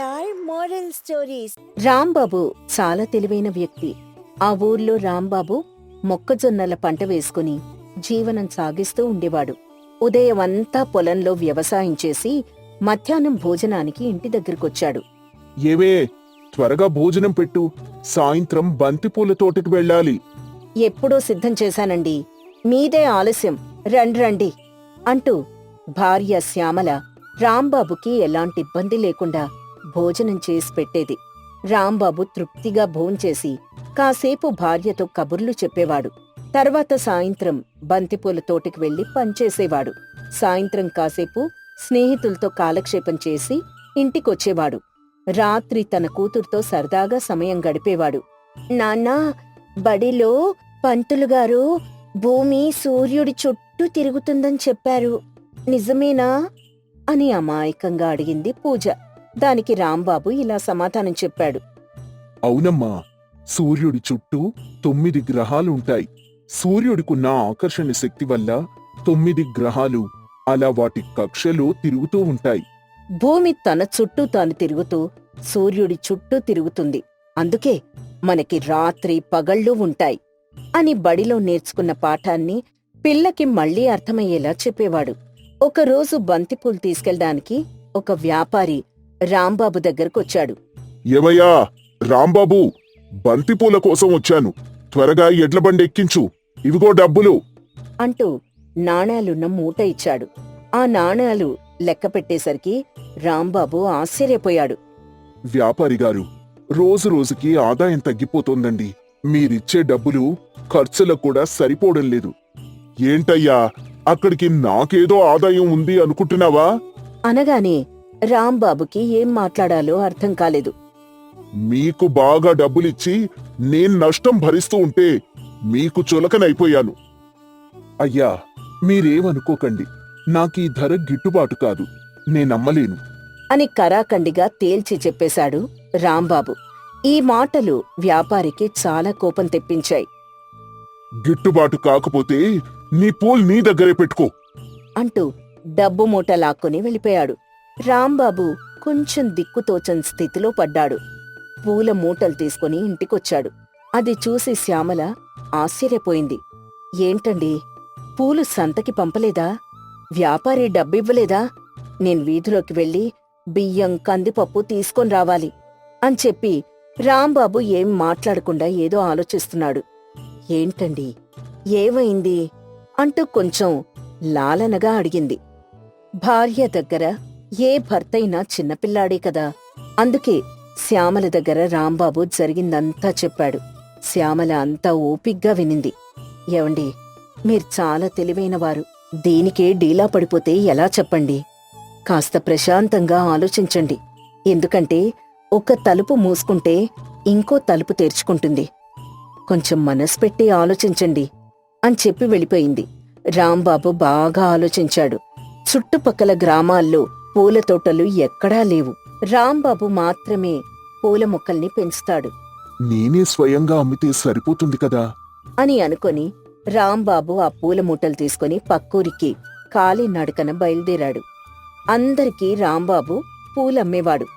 Are moral stories. Rambabu చాలా తెలివైన వ్యక్తి. ఆ ఊర్లో రాంబాబు మొక్కజొన్నల పంట వేసుకుని జీవనం సాగిస్తూ ఉండేవాడు. ఉదయమంతా పొలంలో వ్యవసాయం చేసి మధ్యాహ్నం భోజనానికి ఇంటి దగ్గరకొచ్చాడు. ఏవే, త్వరగా భోజనం పెట్టు, సాయంత్రం బంతిపూల తోటకి వెళ్ళాలి. ఎప్పుడో సిద్ధం చేశానండి, మీదే ఆలస్యం, రండి అంటూ భార్య శ్యామల రాంబాబుకి ఎలాంటి ఇబ్బంది లేకుండా భోజనం చేసి పెట్టేది. రాంబాబు తృప్తిగా భోంచేసి కాసేపు భార్యతో కబుర్లు చెప్పేవాడు. తర్వాత సాయంత్రం బంతిపూల తోటకి వెళ్లి పనిచేసేవాడు. సాయంత్రం కాసేపు స్నేహితులతో కాలక్షేపం చేసి ఇంటికొచ్చేవాడు. రాత్రి తన కూతుర్తో సరదాగా సమయం గడిపేవాడు. నాన్నా, బడిలో పంతులుగారు భూమి సూర్యుడి చుట్టూ తిరుగుతుందని చెప్పారు, నిజమేనా అని అమాయకంగా అడిగింది పూజ. దానికి రాంబాబు ఇలా సమాధానం చెప్పాడు. అవునమ్మా, సూర్యుడి చుట్టూ 9 గ్రహాలుంటాయి. సూర్యుడికున్న ఆకర్షణ శక్తి వల్ల 9 గ్రహాలు అలా వాటి కక్షలో తిరుగుతూ ఉంటాయి. భూమి తన చుట్టూ తాను తిరుగుతూ సూర్యుడి చుట్టూ తిరుగుతుంది. అందుకే మనకి రాత్రి పగళ్ళు ఉంటాయి అని బడిలో నేర్చుకున్న పాఠాన్ని పిల్లకి మళ్లీ అర్థమయ్యేలా చెప్పేవాడు. ఒకరోజు బంతిపూలు తీసుకెళ్ళడానికి ఒక వ్యాపారి రాంబాబు దగ్గరకొచ్చాడు. ఏవయ్యా రాంబాబు, బంతిపూల కోసం వచ్చాను, త్వరగా ఎడ్లబండి ఎక్కించు, ఇవిగో డబ్బులు అంటూ నాణేలున్న మూట ఇచ్చాడు. ఆ నాణేలు లెక్క పెట్టేసరికి రాంబాబు ఆశ్చర్యపోయాడు. వ్యాపారి గారు, రోజు రోజుకి ఆదాయం తగ్గిపోతోందండి. మీరిచ్చే డబ్బులు ఖర్చులకు కూడా సరిపోవడం లేదు. ఏంటయ్యా, అక్కడికి నాకేదో ఆదాయం ఉంది అనుకుంటున్నావా అనగానే రాంబాబుకి ఏం మాట్లాడాలో అర్థం కాలేదు. మీకు బాగా డబ్బులిచ్చి నేను నష్టం భరిస్తూ ఉంటే మీకు చులకనైపోయాను. అయ్యా, మీరేమనుకోకండి, నాకీ ధర గిట్టుబాటు కాదు, నేనమ్మలేను అని కరాఖండిగా తేల్చి చెప్పేశాడు రాంబాబు. ఈ మాటలు వ్యాపారికి చాలా కోపం తెప్పించాయి. గిట్టుబాటు కాకపోతే నీ పూల్ నీ దగ్గరే పెట్టుకో అంటూ డబ్బు మూట లాక్కొని వెళ్ళిపోయాడు. రాంబాబు కొంచెం దిక్కుతోచని స్థితిలో పడ్డాడు. పూల మూటలు తీసుకుని ఇంటికొచ్చాడు. అది చూసి శ్యామల ఆశ్చర్యపోయింది. ఏంటండి, పూలు సంతకి పంపలేదా? వ్యాపారి డబ్బివ్వలేదా? నేను వీధిలోకి వెళ్ళి బియ్యం, కందిపప్పు తీసుకొని రావాలి అని చెప్పి రాంబాబు ఏం మాట్లాడకుండా ఏదో ఆలోచిస్తున్నాడు. ఏంటండి, ఏమైంది అంటూ కొంచెం లాలనగా అడిగింది. భార్య దగ్గర ఏ భర్తైనా చిన్నపిల్లాడే కదా. అందుకే శ్యామల దగ్గర రాంబాబు జరిగిందంతా చెప్పాడు. శ్యామల అంతా ఓపిగ్గా వినింది. ఏవండి, మీరు చాలా తెలివైనవారు, దీనికే డీలా పడిపోతే ఎలా చెప్పండి? కాస్త ప్రశాంతంగా ఆలోచించండి. ఎందుకంటే ఒక తలుపు మూసుకుంటే ఇంకో తలుపు తెరుచుకుంటుంది. కొంచెం మనసు పెట్టి ఆలోచించండి అని చెప్పి వెళ్ళిపోయింది. రాంబాబు బాగా ఆలోచించాడు. చుట్టుపక్కల గ్రామాల్లో పూల తోటలు ఎక్కడా లేవు. రాంబాబు మాత్రమే పూల మొక్కల్ని పెంచుతాడు. నేనే స్వయంగా అమ్మితే సరిపోతుంది కదా అని అనుకొని రాంబాబు ఆ పూల మూటలు తీసుకుని పక్కూరికి కాలినడకన బయలుదేరాడు. అందరికీ రాంబాబు పూలమ్మేవాడు.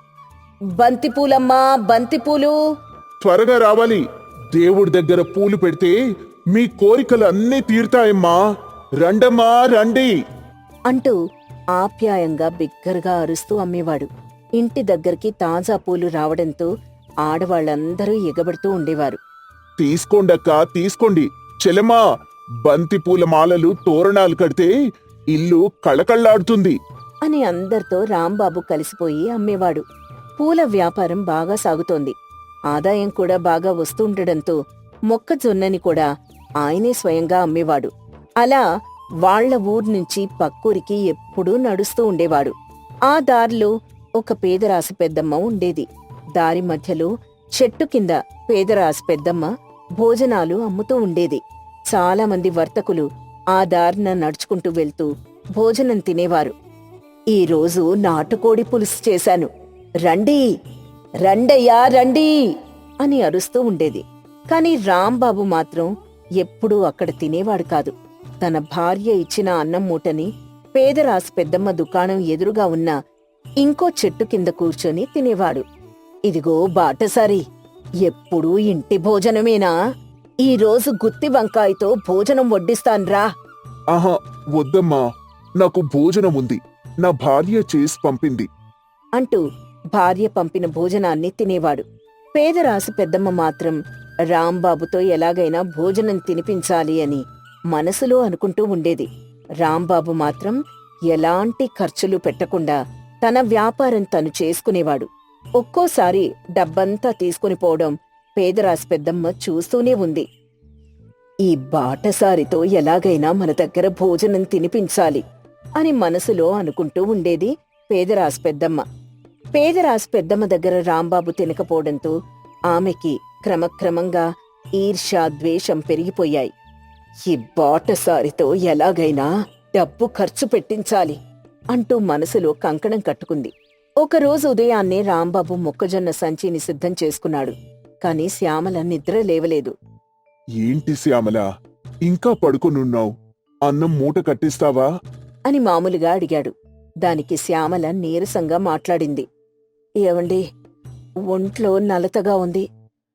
బంతిపూలమ్మా, బంతిపూలు, త్వరగా రావాలి. దేవుడి దగ్గర పూలు పెడితే మీ కోరికలు అన్నీ తీరుతాయమ్మా, రండమ్మా రండి అంటూ ఆప్యాయంగా బిగ్గరగా అరుస్తూ అమ్మేవాడు. ఇంటి దగ్గరికి తాజా పూలు రావడంతో ఆడవాళ్లందరూ ఎగబడుతూ ఉండేవారు. తీసుకోండక్కా, తీసుకోండి చెలమా, బంతిపూల మాలలు తోరణాలు కడితే ఇల్లు కళకళ్లాడుతుంది అని అందరితో రాంబాబు కలిసిపోయి అమ్మేవాడు. పూల వ్యాపారం బాగా సాగుతోంది. ఆదాయం కూడా బాగా వస్తుండడంతో మొక్కజొన్నని కూడా ఆయనే స్వయంగా అమ్మేవాడు. అలా వాళ్ల ఊర్నుంచి పక్కూరికి ఎప్పుడూ నడుస్తూ ఉండేవాడు. ఆ దారిలో ఒక పేదరాశి పెద్దమ్మ ఉండేది. దారి మధ్యలో చెట్టు కింద పేదరాశి పెద్దమ్మ భోజనాలు అమ్ముతూ ఉండేది. చాలామంది వర్తకులు ఆ దారిన నడుచుకుంటూ వెళ్తూ భోజనం తినేవారు. ఈరోజు నాటుకోడి పులుసు చేశాను, రండి, రండయ్యా రండి అని అరుస్తూ ఉండేది. కాని రాంబాబు మాత్రం ఎప్పుడూ అక్కడ తినేవాడు కాదు. తన భార్య ఇచ్చిన అన్నం మూటని పేదరాశి పెద్దమ్మ దుకాణం ఎదురుగా ఉన్న ఇంకో చెట్టు కింద కూర్చొని తినేవాడు. ఇదిగో బాటసారి, ఎప్పుడూ ఇంటి భోజనమేనా? ఈరోజు గుత్తి వంకాయతో భోజనం వడ్డిస్తాన్రా. ఆహా, వద్దమ్మా, నాకు భోజనం ఉంది. నా భార్య చేసి పంపింది. అంటూ భార్య పంపిన భోజనాన్ని తినేవాడు. పేదరాశి పెద్దమ్మ మాత్రం రాంబాబుతో ఎలాగైనా భోజనం తినిపించాలి అని మనసులో అనుకుంటూ ఉండేది. రాంబాబు మాత్రం ఎలాంటి ఖర్చులు పెట్టకుండా తన వ్యాపారం తను చేసుకునేవాడు. ఒక్కోసారి డబ్బంతా తీసుకుని పోవడం పేదరాశి పెద్దమ్మ చూస్తూనే ఉంది. ఈ బాటసారితో ఎలాగైనా మన దగ్గర భోజనం తినిపించాలి అని మనసులో అనుకుంటూ ఉండేది పేదరాశి పెద్దమ్మ. పేదరాశి పెద్దమ్మ దగ్గర రాంబాబు తినకపోవడంతో ఆమెకి క్రమక్రమంగా ఈర్ష్య, ద్వేషం పెరిగిపోయాయి. ఈ బాటసారితో ఎలాగైనా డబ్బు ఖర్చు పెట్టించాలి అంటూ మనసులో కంకణం కట్టుకుంది. ఒకరోజు ఉదయాన్నే రాంబాబు మొక్కజొన్న సంచిని సిద్ధం చేసుకున్నాడు. కాని శ్యామల నిద్ర లేవలేదు. ఏంటి శ్యామల, ఇంకా పడుకొనున్నావు? అన్నం మూట కట్టిస్తావా అని మామూలుగా అడిగాడు. దానికి శ్యామల నీరసంగా మాట్లాడింది. ఏవండి, ఒంట్లో నలతగా ఉంది.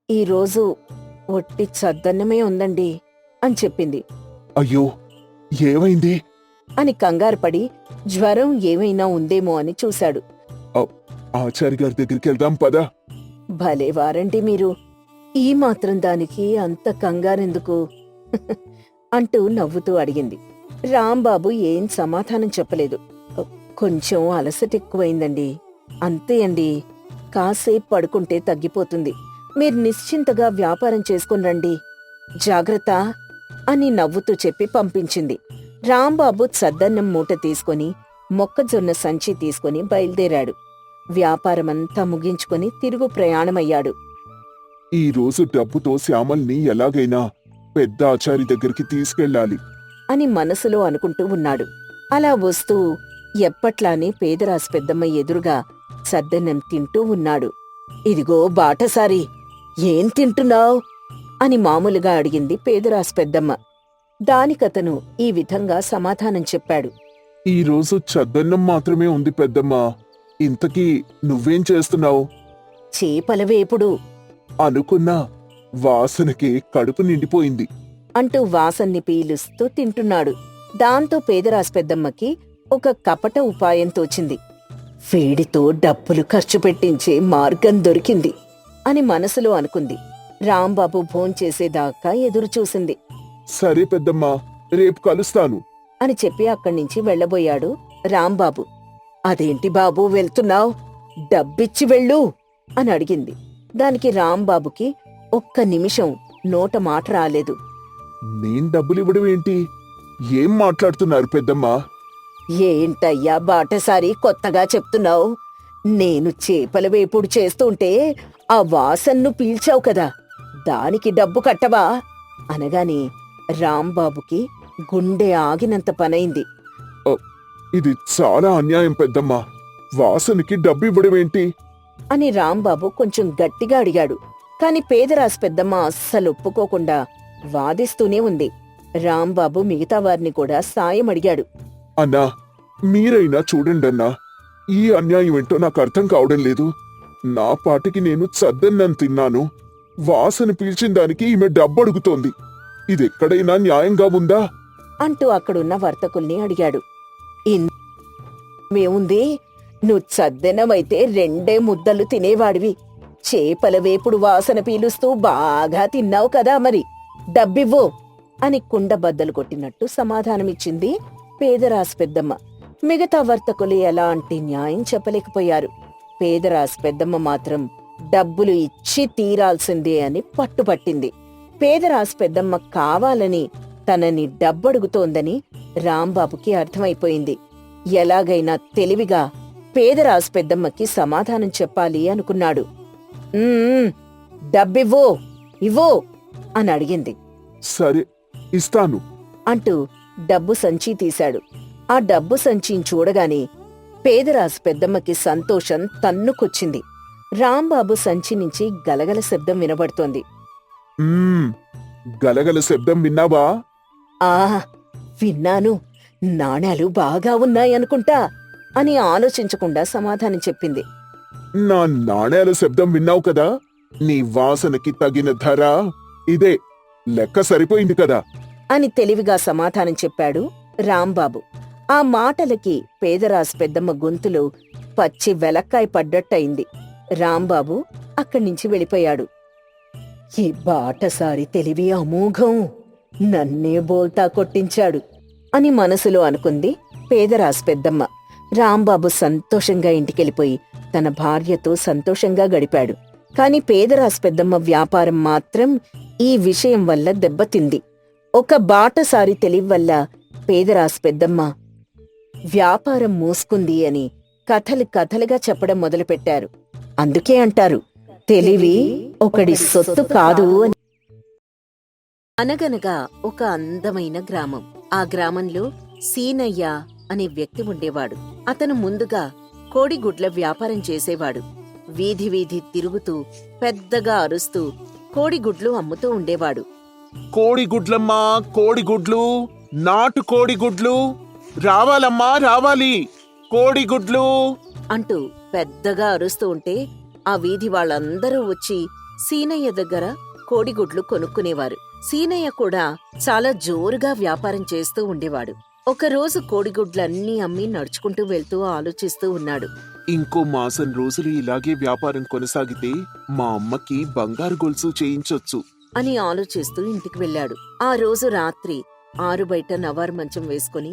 ఈరోజు ఒట్టి చద్దన్నమే ఉందండి అని చెప్పింది. అయ్యో, ఏమైంది అని కంగారుపడి జ్వరం ఏమైనా ఉందేమో అని చూశాడు. ఆచారి గారి దగ్గరికి వెళ్దాం పదా. భలే వారండి మీరు, ఈ మాత్రం దానికి అంత కంగారెందుకు అంటూ నవ్వుతూ అడిగింది. రాంబాబు ఏం సమాధానం చెప్పలేదు. కొంచెం అలసటెక్కువైందండి, అంతే అండి. కాసేపు పడుకుంటే తగ్గిపోతుంది. మీరు నిశ్చింతగా వ్యాపారం చేసుకుని రండి, జాగ్రత్త అని నవ్వుతూ చెప్పి పంపించింది. రాంబాబు సద్దన్నం మూట తీసుకుని మొక్కజొన్న సంచి తీసుకుని బయలుదేరాడు. వ్యాపారమంతా ముగించుకుని తిరుగు ప్రయాణమయ్యాడు. ఈ రోజు డబ్బుతో శ్యామల్ని ఎలాగైనా పెద్ద ఆచారి దగ్గరికి తీసుకెళ్ళాలి అని మనసులో అనుకుంటూ ఉన్నాడు. అలా వస్తూ ఎప్పట్లానే పేదరాశి పెద్దమ్మ ఎదురుగా సద్దన్నం తింటూ ఉన్నాడు. ఇదిగో బాటసారి, ఏం తింటున్నావ్ అని మామూలుగా అడిగింది పేదరాశి పెద్దమ్మ. దానికతను ఈ విధంగా సమాధానం చెప్పాడు. ఈ రోజు చద్దన్నం మాత్రమే ఉంది పెద్దమ్మా. ఇంతకీ నువ్వేం చేస్తున్నావు? చేపల వేపుడు అనుకున్నా, వాసనకి కడుపు నిండిపోయింది అంటూ వాసన్ని పీలుస్తూ తింటున్నాడు. దాంతో పేదరాశి పెద్దమ్మకి ఒక కపట ఉపాయం తోచింది. వేడితో డబ్బులు ఖర్చు పెట్టించే మార్గం దొరికింది అని మనసులో అనుకుంది. రాంబాబు భోంచేసేదాకా ఎదురుచూసింది. సరే పెద్దమ్మా, రేపు కలుస్తాను అని చెప్పి అక్కడ్నించి వెళ్లబోయాడు రాంబాబు. అదేంటి బాబూ వెళ్తున్నావ్? డబ్బిచ్చి వెళ్ళు అని అడిగింది. దానికి రాంబాబుకి ఒక్క నిమిషం నోట మాట రాలేదు. నేను డబ్బులివ్వడం ఏంటి? ఏం మాట్లాడుతున్నారు పెద్దమ్మా? ఏంటయ్యా బాటసారి కొత్తగా చెప్తున్నావు? నేను చేపల వేపుడు చేస్తుంటే ఆ వాసన్ను పీల్చావు కదా, దానికి డబ్బు కట్టవా అనగానే రాంబాబుకి గుండె ఆగినంత పనైంది. ఇది చాలా అన్యాయం పెద్దమ్మా. వాసనకి డబ్బు ఇవ్వడం ఏంటి అని రాంబాబు కొంచెం గట్టిగా అడిగాడు. కాని పేదరాశి పెద్దమ్మ అస్సలు ఒప్పుకోకుండా వాదిస్తూనే ఉంది. రాంబాబు మిగతా వారిని కూడా సాయం అడిగాడు. అన్నా, మీరైనా చూడండన్నా, ఈ అన్యాయం ఏంటో నాకు అర్థం కావడం లేదు. నా పాటికి నేను చద్దన్నం తిన్నాను, వాసన పీల్చిన దానికి ఈమె డబ్బు అడుగుతోంది. ఇదెక్కడైనా న్యాయంగా ఉందా అంటూ అక్కడున్న వర్తకుల్ని అడిగాడు. మేముంది, నువ్వు చద్దెనమైతే 2 ముద్దలు తినేవాడివి. చేపల వేపుడు వాసన పీలుస్తూ బాగా తిన్నావు కదా, మరి డబ్బివ్వు అని కుండ బద్దలు కొట్టినట్టు సమాధానమిచ్చింది పేదరాశి పెద్దమ్మ. మిగతా వర్తకులు ఎలాంటి న్యాయం చెప్పలేకపోయారు. పేదరాశి పెద్దమ్మ మాత్రం డబ్బులు ఇచ్చి తీరాల్సిందే అని పట్టుపట్టింది. పేదరాశి పెద్దమ్మ కావాలని తనని డబ్బడుగుతోందని రాంబాబుకి అర్థమైపోయింది. ఎలాగైనా తెలివిగా పేదరాశి పెద్దమ్మకి సమాధానం చెప్పాలి అనుకున్నాడు. డబ్బివ్వో ఇవ్వో అని అడిగింది. సరే, ఇస్తాను అంటూ డబ్బు సంచి తీశాడు. ఆ డబ్బు సంచిని చూడగానే పేదరాశి పెద్దమ్మకి సంతోషం తన్నుకొచ్చింది. రాంబాబు సంచి నుంచి గలగల శబ్దం వినబడుతోంది. గలగల శబ్దం విన్నావా? ఆ విన్నాను. నాణేలు బాగా ఉన్నాయనుకుంటా అని ఆలోచించకుండా సమాధానం చెప్పింది. నా నాణేల శబ్దం విన్నావు కదా, నీ వాసనకి తగిన ధర ఇదే, లెక్క సరిపోయింది కదా అని తెలివిగా సమాధానం చెప్పాడు రాంబాబు. ఆ మాటలకి పేదరాజు పెద్దమ్మ గొంతులో పచ్చి వెలక్కాయ పడ్డట్టయింది. రాంబాబు అక్కడ్నించి వెళ్ళిపోయాడు. ఈ బాటసారి తెలివి అమోఘం, నన్నే బోల్తా కొట్టించాడు అని మనసులో అనుకుంది పేదరాజు పెద్దమ్మ. రాంబాబు సంతోషంగా ఇంటికెళ్ళిపోయి తన భార్యతో సంతోషంగా గడిపాడు. కాని పేదరాజు పెద్దమ్మ వ్యాపారం మాత్రం ఈ విషయం వల్ల దెబ్బతింది. ఒక బాటసారి తెలివి వల్ల పేదరాజు పెద్దమ్మ వ్యాపారం మూసుకుంది అని కథలుగా చెప్పడం మొదలుపెట్టారు. అందుకే అంటారు, తెలివి ఒకడి సొత్తు కాదు అని. అనగనగా ఒక అందమైన గ్రామం. ఆ గ్రామంలో సీనయ్య అనే వ్యక్తి ఉండేవాడు. అతను ముందుగా కోడిగుడ్ల వ్యాపారం చేసేవాడు. వీధి వీధి తిరుగుతూ పెద్దగా అరుస్తూ కోడిగుడ్లు అమ్ముతూ ఉండేవాడు. కోడిగుడ్లమ్మా, కోడిగుడ్లు, నాటు కోడిగుడ్లు రావాలమ్మా, రావాలి కోడిగుడ్లు అంటూ పెద్దగా అరుస్తూ ఉంటే ఆ వీధి వాళ్ళందరూ వచ్చి సీనయ్య దగ్గర కోడిగుడ్లు కొనుక్కునేవారు. సీనయ్య కూడా చాలా జోరుగా వ్యాపారం చేస్తూ ఉండేవాడు. ఒకరోజు కోడిగుడ్లన్నీ అమ్మి నడుచుకుంటూ వెళ్తూ ఆలోచిస్తూ ఉన్నాడు. ఇంకో మాసం రోజులు ఇలాగే వ్యాపారం కొనసాగితే మా అమ్మకి బంగారు గొలుసు చేయించొచ్చు అని ఆలోచిస్తూ ఇంటికి వెళ్ళాడు. ఆ రోజు రాత్రి ఆరుబయట నవారు మంచం వేసుకుని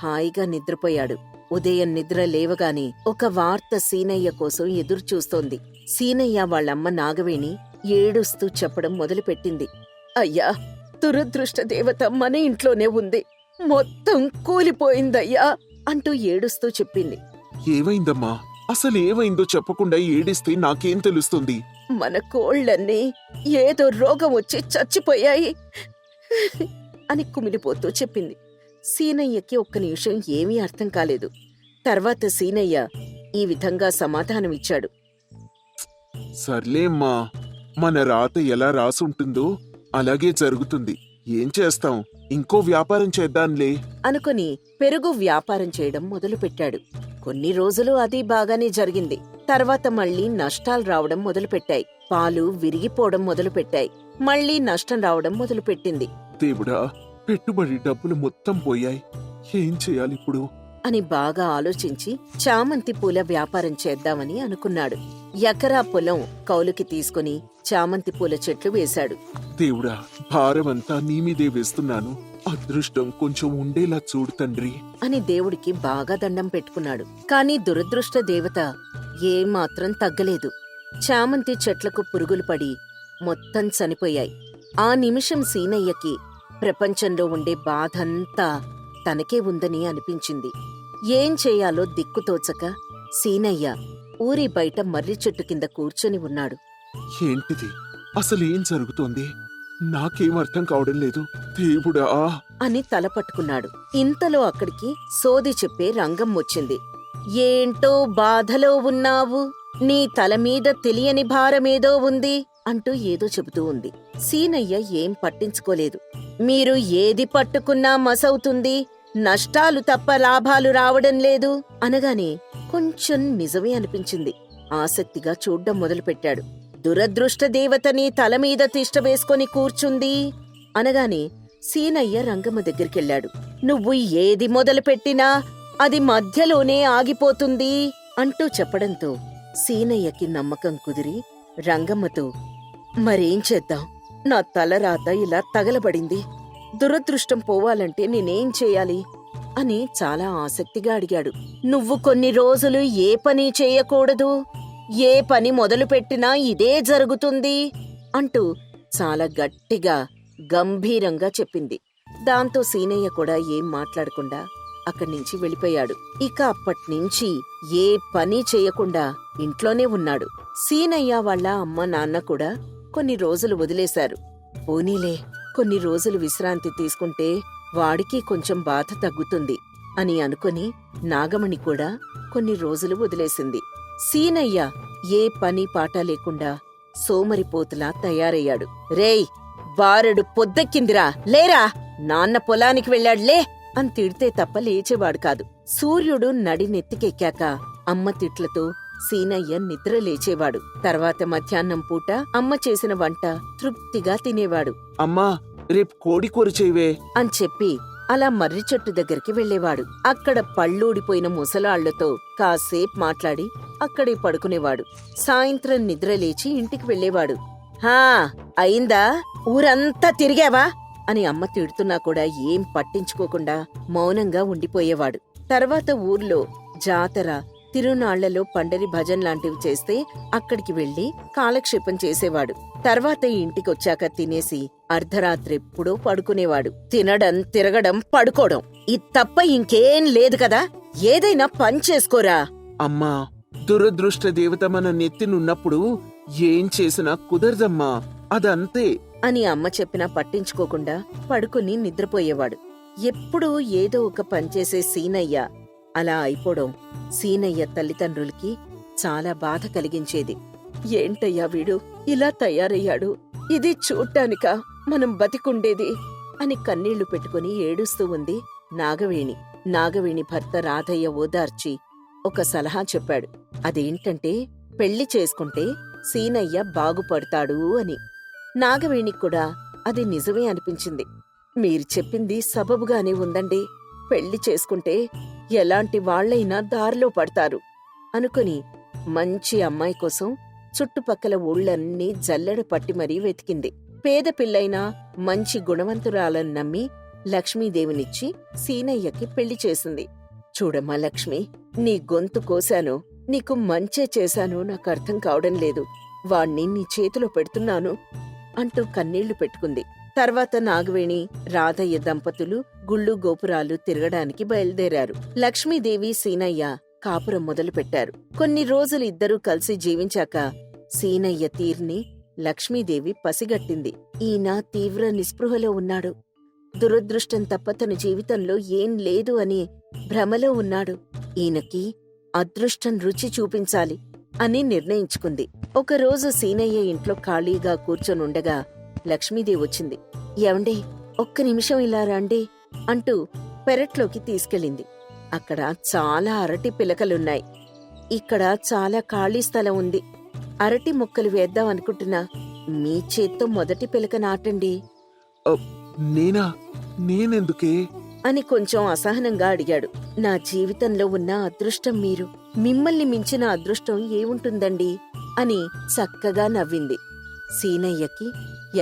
హాయిగా నిద్రపోయాడు. ఉదయం నిద్ర లేవగానే ఒక వార్త సీనయ్య కోసం ఎదురు చూస్తోంది. సీనయ్య వాళ్ళమ్మ నాగవేణి ఏడుస్తూ చెప్పడం మొదలుపెట్టింది. అయ్యా, దురదృష్ట దేవత మన ఇంట్లోనే ఉంది, మొత్తం కూలిపోయిందయ్యా అంటూ ఏడుస్తూ చెప్పింది. ఏమైందమ్మా, అసలు ఏమైందో చెప్పకుండా ఏడిస్తే నాకేం తెలుస్తుంది? మన కోళ్లన్నీ ఏదో రోగం వచ్చి చచ్చిపోయాయి అని కుమిలిపోతూ చెప్పింది. సీనయ్యకి ఒక్క నిమిషం ఏమీ అర్థం కాలేదు. తర్వాత సీనయ్య ఈ విధంగా సమాధానమిచ్చాడు. సర్లేమ్మా, మన రాత ఎలా రాసుంటుందో అలాగే జరుగుతుంది. ఏం చేస్తాం, ఇంకో వ్యాపారం చేద్దాంలే అనుకుని పెరుగు వ్యాపారం చేయడం మొదలుపెట్టాడు. కొన్ని రోజులు అది బాగానే జరిగింది. తర్వాత మళ్లీ నష్టాలు రావడం మొదలుపెట్టాయి. పాలు విరిగిపోవడం మొదలుపెట్టాయి. మళ్లీ నష్టం రావడం మొదలుపెట్టింది. దేవుడా, పెట్టుబడి డబ్బులు మొత్తం పోయాయి, ఏం చేయాలిప్పుడు అని బాగా ఆలోచించి చామంతి పూల వ్యాపారం చేద్దామని అనుకున్నాడు. ఎకరా పొలం కౌలుకి తీసుకుని చామంతి పూల చెట్లు వేశాడు. దేవుడా, భారమంతా నీ మీదే వేస్తున్నాను, అదృష్టం కొంచెం ఉండేలా చూడు తండ్రి అని దేవుడికి బాగా దండం పెట్టుకున్నాడు. కాని దురదృష్ట దేవత ఏమాత్రం తగ్గలేదు. చామంతి చెట్లకు పురుగులు పడి మొత్తం చనిపోయాయి. ఆ నిమిషం సీనయ్యకి ప్రపంచంలో ఉండే బాధంతా తనకే ఉందని అనిపించింది. ఏం చేయాలో దిక్కుతోచక సీనయ్య ఊరి బయట మర్రి చెట్టు కింద కూర్చొని ఉన్నాడు. ఏంటిది, అసలేం జరుగుతోంది, నాకేం అర్థం కావడం లేదు దేవుడా అని తల పట్టుకున్నాడు. ఇంతలో అక్కడికి సోది చెప్పే రంగం వచ్చింది. ఏంటో బాధలో ఉన్నావు, నీ తలమీద తెలియని భారమేదో ఉంది అంటూ ఏదో చెబుతూ ఉంది. సీనయ్య ఏం పట్టించుకోలేదు. మీరు ఏది పట్టుకున్నా మసవుతుంది, నష్టాలు తప్ప లాభాలు రావడం లేదు అనగానే కొంచెం నిజమే అనిపించింది. ఆసక్తిగా చూడ్డం మొదలుపెట్టాడు. దురదృష్ట దేవతని తలమీద తిష్ట వేసుకొని కూర్చుంది అనగానే సీనయ్య రంగమ్మ దగ్గరికెళ్ళాడు. నువ్వు ఏది మొదలుపెట్టినా అది మధ్యలోనే ఆగిపోతుంది అంటూ చెప్పడంతో సీనయ్యకి నమ్మకం కుదిరి రంగమ్మతో, మరేం చేద్దాం, నా తలరాత ఇలా తగలబడింది, దురదృష్టం పోవాలంటే నేనేం చేయాలి అని చాలా ఆసక్తిగా అడిగాడు. నువ్వు కొన్ని రోజులు ఏ పని చేయకూడదు, ఏ పని మొదలుపెట్టినా ఇదే జరుగుతుంది అంటూ చాలా గట్టిగా గంభీరంగా చెప్పింది. దాంతో సీనయ్య కూడా ఏం మాట్లాడకుండా అక్కడ్నించి వెళ్ళిపోయాడు. ఇక అప్పట్నుంచి ఏ పని చేయకుండా ఇంట్లోనే ఉన్నాడు. సీనయ్య వాళ్ళ అమ్మ నాన్న కూడా కొన్ని రోజులు వదిలేశారు. పోనీలే, కొన్ని రోజులు విశ్రాంతి తీసుకుంటే వాడికి కొంచెం బాధ తగ్గుతుంది అని అనుకుని నాగమణి కూడా కొన్ని రోజులు వదిలేసింది. సీనయ్య ఏ పని పాట లేకుండా సోమరిపోతులా తయారయ్యాడు. రేయ్, బారెడు పొద్దెక్కిందిరా, లేరా, నాన్న పొలానికి వెళ్ళాడులే అని తిడితే తప్ప లేచేవాడు కాదు. సూర్యుడు నడినెత్తికెక్కాక అమ్మ తిట్లతో సీనయ్య నిద్ర లేచేవాడు. తర్వాత మధ్యాహ్నం పూట అమ్మ చేసిన వంట తృప్తిగా తినేవాడు. అమ్మా, రేపు కోడి కూర చేయవే అని చెప్పి అలా మర్రి చెట్టు దగ్గరికి వెళ్లేవాడు. అక్కడ పళ్ళూడిపోయిన ముసలాళ్లతో కాసేపు మాట్లాడి అక్కడే పడుకునేవాడు. సాయంత్రం నిద్రలేచి ఇంటికి వెళ్లేవాడు. హా, అయిందా? ఊరంతా తిరిగావా అని అమ్మ తిడుతున్నా కూడా ఏం పట్టించుకోకుండా మౌనంగా ఉండిపోయేవాడు. తర్వాత ఊర్లో జాతర, తిరునాళ్లలో పండరి భజన్ లాంటివి చేస్తే అక్కడికి వెళ్లి కాలక్షేపం చేసేవాడు. తర్వాత ఇంటికొచ్చాక తినేసి అర్ధరాత్రెప్పుడో పడుకునేవాడు. తినడం, తిరగడం, పడుకోవడం ఇది తప్ప ఇంకేం లేదు కదా. ఏదైనా పని చేసుకోరా. అమ్మా, దురదృష్ట దేవత మన నెత్తినున్నప్పుడు ఏం చేసినా కుదరదమ్మా, అదంతే అని అమ్మ చెప్పినా పట్టించుకోకుండా పడుకుని నిద్రపోయేవాడు. ఎప్పుడూ ఏదో ఒక పనిచేసే సీనయ్య అలా అయిపోవడం సీనయ్య తల్లిదండ్రులకి చాలా బాధ కలిగించేది. ఏంటయ్యా వీడు ఇలా తయారయ్యాడు, ఇది చూడ్డానికా మనం బతికుండేది అని కన్నీళ్లు పెట్టుకుని ఏడుస్తూ ఉంది నాగవేణి. నాగవేణి భర్త రాధయ్య ఓదార్చి ఒక సలహా చెప్పాడు. అదేంటంటే పెళ్లి చేసుకుంటే సీనయ్య బాగుపడతాడు అని. నాగవేణికి కూడా అది నిజమే అనిపించింది. మీరు చెప్పింది సబబుగానే ఉందండి, పెళ్లి చేసుకుంటే ఎలాంటి వాళ్లైనా దారిలో పడతారు అనుకుని మంచి అమ్మాయి కోసం చుట్టుపక్కల ఊళ్ళన్నీ జల్లెడ పట్టి మరీ వెతికింది. పేద పిల్లైనా మంచి గుణవంతురాలను నమ్మి లక్ష్మీదేవినిచ్చి సీనయ్యకి పెళ్లి చేసింది. చూడమ్మా లక్ష్మి, నీ గొంతు కోశాను, నీకు మంచే చేశాను నాకు అర్థం కావడం లేదు. వాణ్ణి నీ చేతిలో పెడుతున్నాను అంటూ కన్నీళ్లు పెట్టుకుంది. తర్వాత నాగవేణి, రాధయ్య దంపతులు గుళ్ళు గోపురాలు తిరగడానికి బయలుదేరారు. లక్ష్మీదేవి, సీనయ్య కాపురం మొదలుపెట్టారు. కొన్ని రోజులు ఇద్దరూ కలిసి జీవించాక సీనయ్య తీర్ని లక్ష్మీదేవి పసిగట్టింది. ఈయన తీవ్ర నిస్పృహలో ఉన్నాడు, దురదృష్టం తప్ప తన జీవితంలో ఏం లేదు అని భ్రమలో ఉన్నాడు, ఈయనకి అదృష్టం రుచి చూపించాలి అని నిర్ణయించుకుంది. ఒకరోజు సీనయ్య ఇంట్లో ఖాళీగా కూర్చొనుండగా లక్ష్మీదేవి వచ్చింది. ఏవండి, ఒక్క నిమిషం ఇలా రండి అంటూ పెరట్లోకి తీసుకెళ్ళింది. అక్కడ చాలా అరటి పిలకలున్నాయి. ఇక్కడ చాలా ఖాళీ స్థలం ఉంది. అరటి మొక్కలు వేద్దాం అనుకుంటున్నా. మీ చేత్తో మొదటి పిలక నాటండి. నేనా? నేనెందుకే అని కొంచెం అసహనంగా అడిగాడు. నా జీవితంలో ఉన్న అదృష్టం మీరు, మిమ్మల్ని మించిన అదృష్టం ఏముంటుందండి అని చక్కగా నవ్వింది. సీనయ్యకి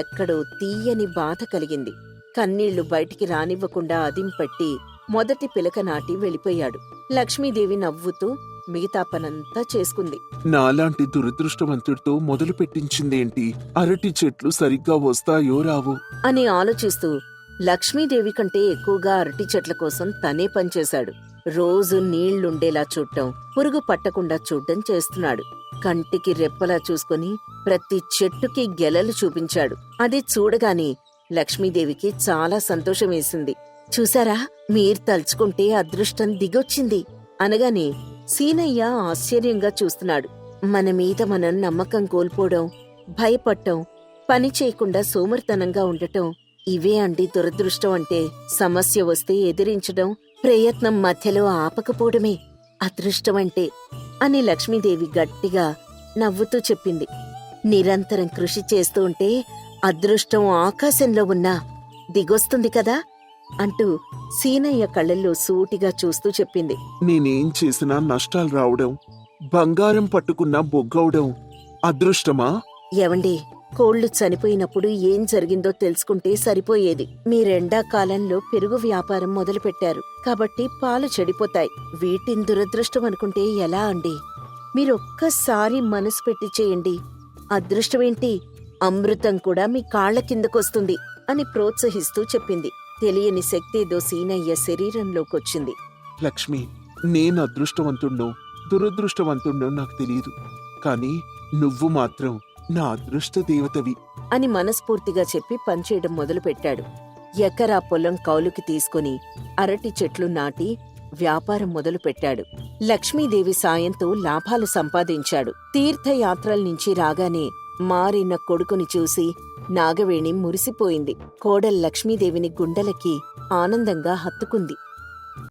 ఎక్కడో తీయని బాధ కలిగింది. కన్నీళ్లు బయటికి రానివ్వకుండా అదింపెట్టి మొదటి పిలక నాటి వెళ్ళిపోయాడు. లక్ష్మీదేవి నవ్వుతూ మిగతా పనంతా చేసుకుంది. నాలాంటి దురదృష్టవంతుడితో మొదలు పెట్టించిందేంటి? అరటి చెట్లు సరిగ్గా వస్తాయో రావో అని ఆలోచిస్తూ లక్ష్మీదేవి కంటే ఎక్కువగా అరటి చెట్ల కోసం తనే పనిచేశాడు. రోజు నీళ్లుండేలా చూడ్డం, పురుగు పట్టకుండా చూడ్డం చేస్తున్నాడు. కంటికి రెప్పలా చూసుకుని ప్రతి చెట్టుకి గెలలు చూపించాడు. అది చూడగానే లక్ష్మీదేవికి చాలా సంతోషం వేసింది. చూసారా, మీరు తలుచుకుంటే అదృష్టం దిగొచ్చింది అనగానే సీనయ్య ఆశ్చర్యంగా చూస్తున్నాడు. మన మీద మనం నమ్మకం కోల్పోవడం, భయపడటం, పని చేయకుండా సోమరితనంగా ఉండటం, ఇవే అండి దురదృష్టం అంటే. సమస్య వస్తే ఎదిరించడం, ప్రయత్నం మధ్యలో ఆపకపోవడమే అదృష్టం అంటే అని లక్ష్మీదేవి గట్టిగా నవ్వుతూ చెప్పింది. నిరంతరం కృషి చేస్తూ ఉంటే అదృష్టం ఆకాశంలో ఉన్నా దిగొస్తుంది కదా అంటూ సీనయ్య కళ్ళల్లో సూటిగా చూస్తూ చెప్పింది. నేనేం చేసినా నష్టాలు రావడం, బంగారం పట్టుకున్నా బొగ్గవడం అదృష్టమా? ఎవండి, కోళ్లు చనిపోయినప్పుడు ఏం జరిగిందో తెలుసుకుంటే సరిపోయేది. మీరెండాకాలంలో పెరుగు వ్యాపారం మొదలుపెట్టారు కాబట్టి పాలు చెడిపోతాయి. వీటిని దురదృష్టం అనుకుంటే ఎలా అండి? మీరొక్కసారి మనసు పెట్టి చేయండి. అదృష్టమేంటి, అమృతం కూడా మీ కాళ్ల కిందకొస్తుంది అని ప్రోత్సహిస్తూ చెప్పింది. తెలియని శక్తేదో సీనయ్య శరీరంలోకొచ్చింది. లక్ష్మి, నేను అదృష్టవంతుణ్ణో దురదృష్టవంతుణ్ణో నాకు తెలియదు, కానీ నువ్వు మాత్రం నా అదృష్ట దేవతవి అని మనస్ఫూర్తిగా చెప్పి పనిచేయడం మొదలుపెట్టాడు. ఎకరా పొలం కౌలుకి తీసుకుని అరటి చెట్లు నాటి వ్యాపారం మొదలుపెట్టాడు. లక్ష్మీదేవి సాయంతో లాభాలు సంపాదించాడు. తీర్థయాత్రల నుంచి రాగానే మారిన కొడుకుని చూసి నాగవేణి మురిసిపోయింది. కోడలు లక్ష్మీదేవిని గుండెలకి ఆనందంగా హత్తుకుంది.